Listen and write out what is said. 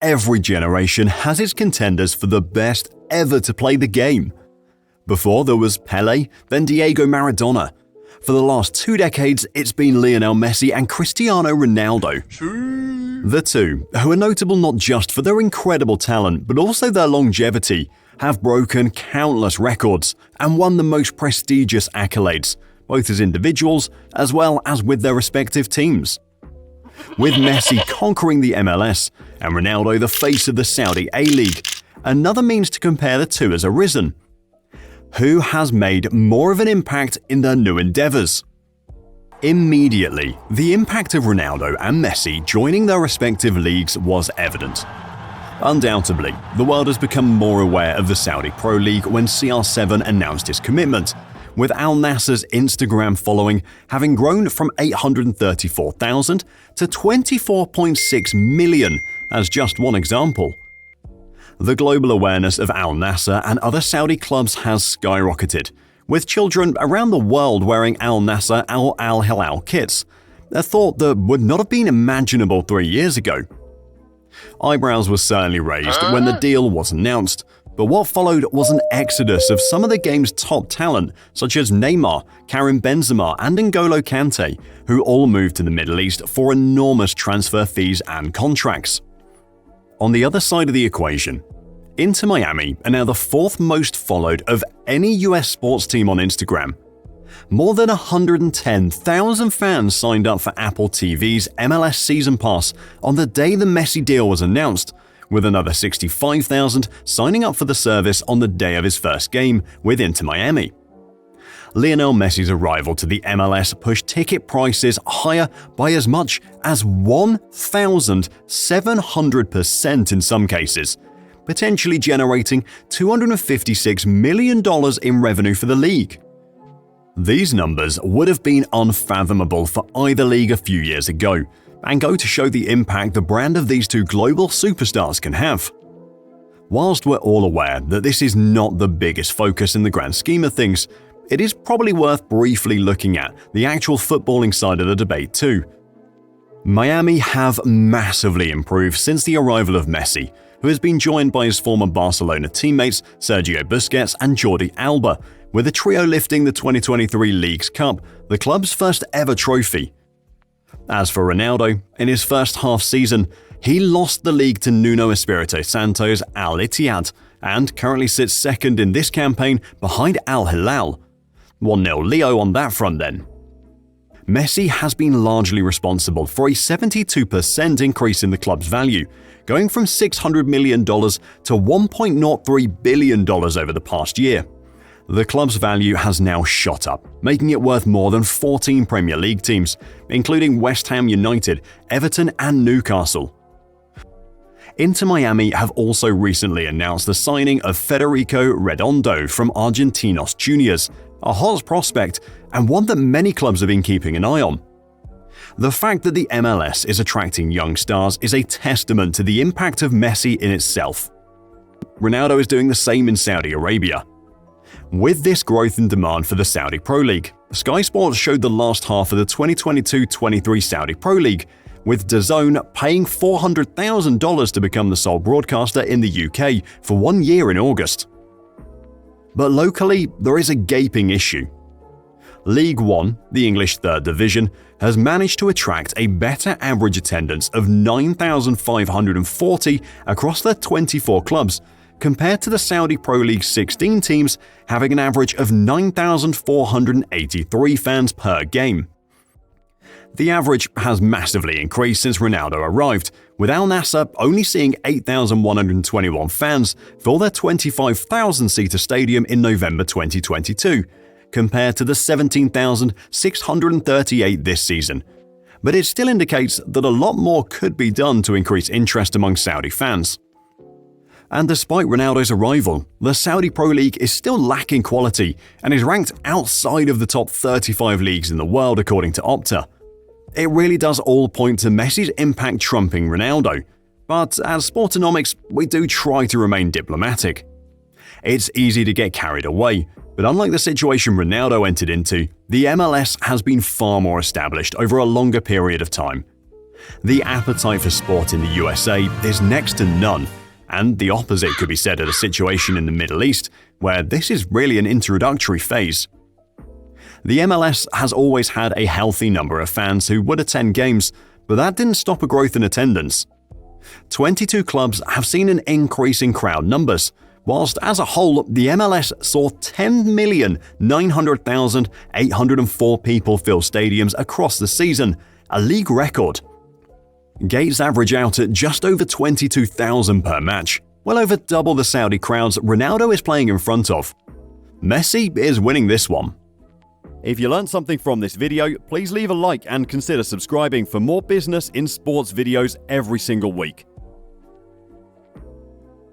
every generation has its contenders for the best ever to play the game. Before there was Pelé, then Diego Maradona. For the last 2 decades, it's been Lionel Messi and Cristiano Ronaldo. The two, who are notable not just for their incredible talent but also their longevity, have broken countless records and won the most prestigious accolades, both as individuals as well as with their respective teams. With Messi conquering the MLS and Ronaldo the face of the Saudi A-League, another means to compare the two has arisen. Who has made more of an impact in their new endeavors? Immediately, the impact of Ronaldo and Messi joining their respective leagues was evident. Undoubtedly, the world has become more aware of the Saudi Pro League when CR7 announced its commitment, with Al Nassr's Instagram following having grown from 834,000 to 24.6 million as just one example. The global awareness of Al Nassr and other Saudi clubs has skyrocketed, with children around the world wearing Al Nassr or Al Hilal kits, a thought that would not have been imaginable 3 years ago. Eyebrows were certainly raised when the deal was announced, but what followed was an exodus of some of the game's top talent such as Neymar, Karim Benzema and N'Golo Kante, who all moved to the Middle East for enormous transfer fees and contracts. On the other side of the equation, Inter Miami are now the 4th most followed of any US sports team on Instagram. More than 110,000 fans signed up for Apple TV's MLS Season Pass on the day the Messi deal was announced, with another 65,000 signing up for the service on the day of his first game with Inter Miami. Lionel Messi's arrival to the MLS pushed ticket prices higher by as much as 1,700% in some cases, potentially generating $256 million in revenue for the league. These numbers would have been unfathomable for either league a few years ago, and go to show the impact the brand of these two global superstars can have. Whilst we're all aware that this is not the biggest focus in the grand scheme of things, it is probably worth briefly looking at the actual footballing side of the debate too. Miami have massively improved since the arrival of Messi, who has been joined by his former Barcelona teammates Sergio Busquets and Jordi Alba, with the trio lifting the 2023 Leagues Cup, the club's first ever trophy. As for Ronaldo, in his first half season, he lost the league to Nuno Espirito Santo's Al Ittihad and currently sits second in this campaign behind Al Hilal. 1-0 Leo on that front then. Messi has been largely responsible for a 72% increase in the club's value, going from $600 million to $1.03 billion over the past year. The club's value has now shot up, making it worth more than 14 Premier League teams, including West Ham United, Everton and Newcastle. Inter Miami have also recently announced the signing of Federico Redondo from Argentinos Juniors, a hot prospect and one that many clubs have been keeping an eye on. The fact that the MLS is attracting young stars is a testament to the impact of Messi in itself. Ronaldo is doing the same in Saudi Arabia. With this growth in demand for the Saudi Pro League, Sky Sports showed the last half of the 2022-23 Saudi Pro League, with DAZN paying $400,000 to become the sole broadcaster in the UK for 1 year in August. But locally, there is a gaping issue. League One, the English third division, has managed to attract a better average attendance of 9,540 across their 24 clubs, compared to the Saudi Pro League's 16 teams having an average of 9,483 fans per game. The average has massively increased since Ronaldo arrived, with Al Nassr only seeing 8,121 fans for their 25,000-seater stadium in November 2022, compared to the 17,638 this season. But it still indicates that a lot more could be done to increase interest among Saudi fans. And despite Ronaldo's arrival, the Saudi Pro League is still lacking quality and is ranked outside of the top 35 leagues in the world according to Opta. It really does all point to Messi's impact trumping Ronaldo, but as Sportonomics, we do try to remain diplomatic. It's easy to get carried away, but unlike the situation Ronaldo entered into, the MLS has been far more established over a longer period of time. The appetite for sport in the USA is next to none, and the opposite could be said of the situation in the Middle East, where this is really an introductory phase. The MLS has always had a healthy number of fans who would attend games, but that didn't stop a growth in attendance. 22 clubs have seen an increase in crowd numbers, whilst as a whole, the MLS saw 10,900,804 people fill stadiums across the season, a league record. Gates average out at just over 22,000 per match, well over double the Saudi crowds Ronaldo is playing in front of. Messi is winning this one. If you learned something from this video, please leave a like and consider subscribing for more business in sports videos every single week.